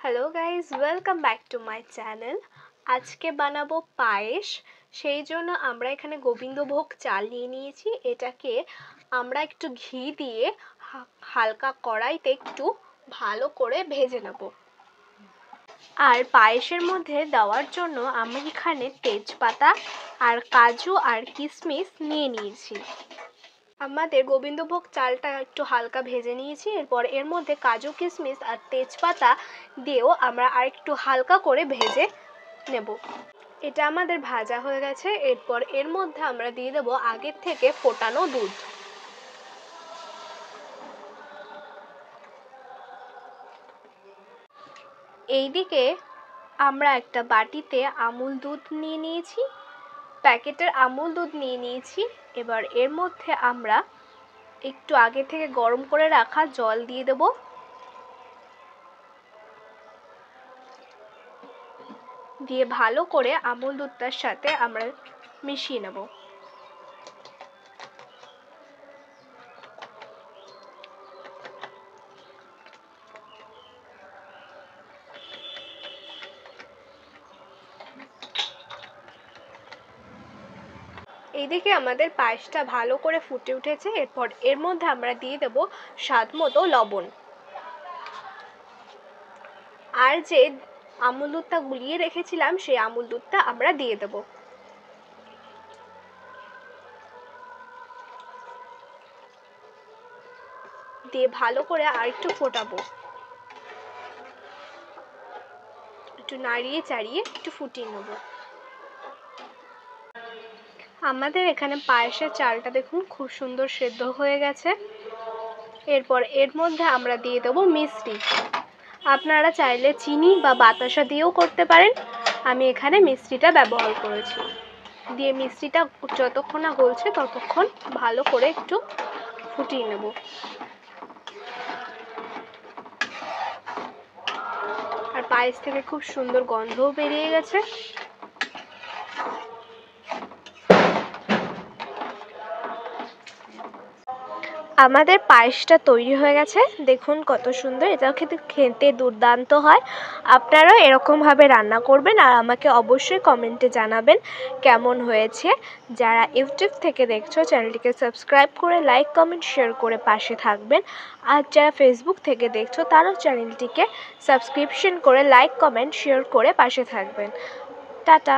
Hello guys, welcome back to my channel. আজকে বানাবো পায়েস। সেই জন্য আমরা এখানে গোবিন্দভোগ চাল নিয়ে নিয়েছি। এটাকে আমরা একটু ঘি দিয়ে হালকা কড়াইতে একটু ভালো করে ভেজে নেব। আর পায়েসের মধ্যে দেওয়ার জন্য আমি এখানে তেজপাতা আর কাজু আর কিশমিশ নিয়ে নিয়েছি। আমাদের গোবিন্দভোগ চালটা একটু হালকা ভেজে নিয়েছি। এরপর এর মধ্যে কাজু কিশমিশ আর তেজপাতা দিয়েও আমরা আর একটু হালকা করে ভেজে নেব। এটা আমাদের ভাজা হয়ে গেছে। এরপর এর মধ্যে আমরা দিয়ে দেব আগের থেকে ফোটানো দুধ। এইদিকে আমরা একটা বাটিতে আমুল দুধ নিয়ে নিয়েছি, প্যাকেটের আমুল দুধ নিয়ে নিয়েছি। এবার এর মধ্যে আমরা একটু আগে থেকে গরম করে রাখা জল দিয়ে দেব। দিয়ে ভালো করে আমুল দুধটার সাথে আমরা মিশিয়ে নেব। এইদিকে আমাদের পায়েসটা ভালো করে ফুটে উঠেছে। এরপর এর মধ্যে আমরা দিয়ে দেব স্বাদ মতো লবণ। আর যে আমুল দুধটা গুলিয়ে রেখেছিলাম সেই আমুল দুধটা আমরা দিয়ে দেব। দিয়ে ভালো করে আর একটু ফোটাবো। একটু নাড়িয়ে চাড়িয়ে একটু ফুটিয়ে নেব। আমাদের এখানে পায়েসের চালটা দেখুন খুব সুন্দর সেদ্ধ হয়ে গেছে। এরপর এর মধ্যে আমরা দিয়ে দেব মিষ্টি। আপনারা চাইলে চিনি বা বাতাসা দিয়েও করতে পারেন। আমি এখানে মিষ্টিটা ব্যবহার করেছি। দিয়ে মিষ্টিটা যতক্ষণ না গলছে ততক্ষণ ভালো করে একটু ফুটিয়ে নেব। আর পায়েস থেকে খুব সুন্দর গন্ধও বেরিয়ে গেছে। আমাদের পায়েসটা তৈরি হয়ে গেছে। দেখুন কত সুন্দর, এটাও খেতে দুর্দান্ত হয়। আপনারাও এরকমভাবে রান্না করবেন আর আমাকে অবশ্যই কমেন্টে জানাবেন কেমন হয়েছে। যারা ইউটিউব থেকে দেখছো চ্যানেলটিকে সাবস্ক্রাইব করে লাইক কমেন্ট শেয়ার করে পাশে থাকবেন। আর যারা ফেসবুক থেকে দেখছো তারাও চ্যানেলটিকে সাবস্ক্রিপশন করে লাইক কমেন্ট শেয়ার করে পাশে থাকবেন। টাটা।